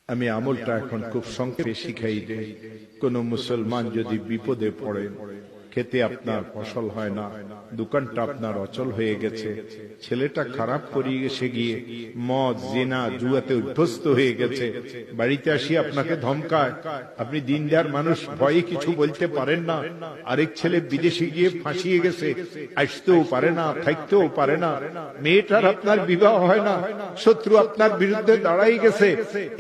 আমি আমলটা এখন খুব সংক্ষেপে শিখাই দেই। কোন মুসলমান যদি বিপদে পড়েন, খেতে আপনার ফসল হয় না, দোকানটা আপনার অচল হয়ে গেছে, ছেলেটা খারাপ করিয়ে এসে গিয়ে মদ জিনা জুয়াতে অভ্যস্ত হয়ে গেছে, বাড়িতে আসি আপনাকে ধমকায়, আপনি দিনদার মানুষ, ভয়ে কিছু বলতে পারেন না, আরেক ছেলে বিদেশে গিয়ে ফাঁসিয়ে গেছে, আসতেও পারে না, থাকতেও পারে না, মেয়েটার আপনার বিবাহ হয় না, শত্রু আপনার বিরুদ্ধে দাঁড়াই গেছে,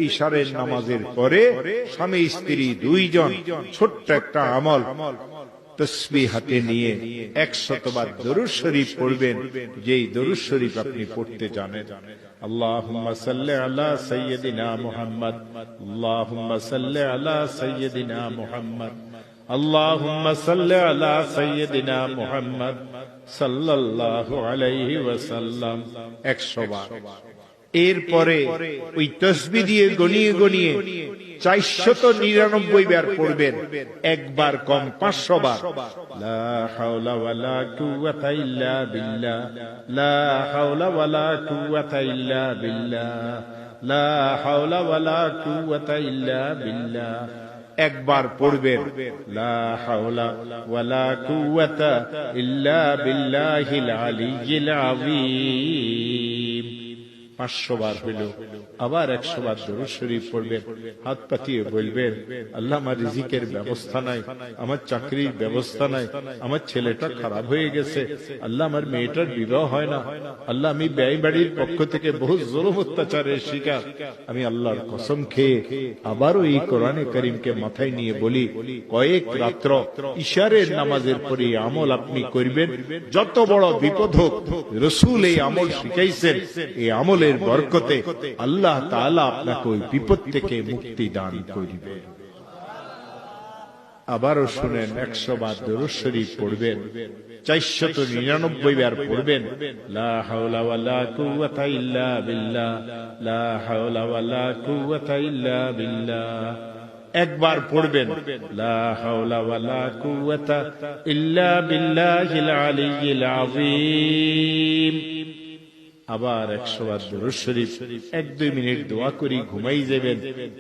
ইশারের নামাজের পরে স্বামী স্ত্রী দুইজন ছোট্ট একটা আমল তসবিহ হাতে নিয়ে 100 বার দরুদ শরীফ পড়বেন, যেই দরুদ শরীফ আপনি পড়তে জানেন। আল্লাহুম্মা সাল্লি আলা সাইয়্যিদিনা মুহাম্মদ, আল্লাহুম্মা সাল্লি আলা সাইয়্যিদিনা মুহাম্মদ, আল্লাহুম্মা সাল্লি আলা সাইয়্যিদিনা মুহাম্মদ সাল্লাল্লাহু আলাইহি ওয়াসাল্লাম 100 বার। এরপরে ওই তসবিহ দিয়ে গনিয়ে গনিয়ে 499 বার পড়বেন, একবার কম 500 বার। লা হাওলা ওয়ালা কুওয়াতা ইল্লা বিল্লাহ, লা হাওলা ওয়ালা কুওয়াতা ইল্লা বিল্লাহ, লা হাওলা ওয়ালা কুওয়াতা ইল্লা বিল্লাহ। একবার পড়বেন লা হাওলা ওয়ালা কুওয়াতা ইল্লা বিল্লাহিল আলিয়্যিল আযীম। 500 বার হইল, আবার 100 বার দরুদ শরীফ পড়বেন, হাত পাতিয়ে বলবেন, আল্লাহ আমার রিজিকের ব্যবস্থা নাই, আমার চাকরির ব্যবস্থা নাই, আমার ছেলেটা খারাপ হয়ে গেছে, আল্লাহ আমার মেয়েটার বিবাহ হয় না, আল্লাহ আমি ব্যয় বাড়ির পক্ষ থেকে বহু জুলুম অত্যাচারের শিকার, আমি আল্লাহর কসম খেয়ে আবারও এই কোরআনে কারীমকে মাথায় নিয়ে বলি, কয়েক রাত্র ইশারের নামাজের পরে আমল আপনি করবেন, যত বড় বিপদ হোক রাসূল এই আমল শিখাইছেন, এই আমলের বরকতে আল্লাহ তাআলা আপনাকে ওই বিপদ থেকে মুক্তি দান করিবেন। আবারও শুনেন, 100 বার দরুদ শরীফ পড়বেন, 499 বার পড়বেন, লা হাওলা ওয়ালা কুওয়াতা ইল্লা বিল্লাহ, লা হাওলা ওয়ালা কুওয়াতা ইল্লা বিল্লাহ। একবার পড়বেন লা হাওলা ওয়ালা কুওয়াতা ইল্লা বিল্লাহিল আলিয়্যিল আযীম। আবার 100 বার দরুদ শরীফ, 1-2 মিনিট দোয়া করি ঘুমাই যাবেন।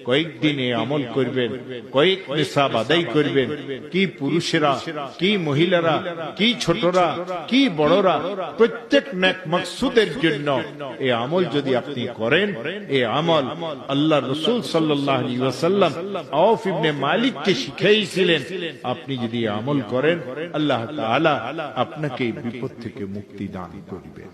কয়েকদিনে আমল করবেন, কয়েক নিসাব আদায় করবেন। কি পুরুষেরা, কি মহিলারা, কি ছোটরা, কি বড়রা, প্রত্যেক নেক মাকসুদের জন্য এই আমল যদি আপনি করেন, এই আমল আল্লাহ রাসূল সাল্লাল্লাহু আলাইহি ওয়াসাল্লাম আওফ ইবনে মালিককে শিখাইছিলেন। আপনি যদি আমল করেন, আল্লাহ তাআলা আপনাকে বিপদ থেকে মুক্তি দান করিবেন।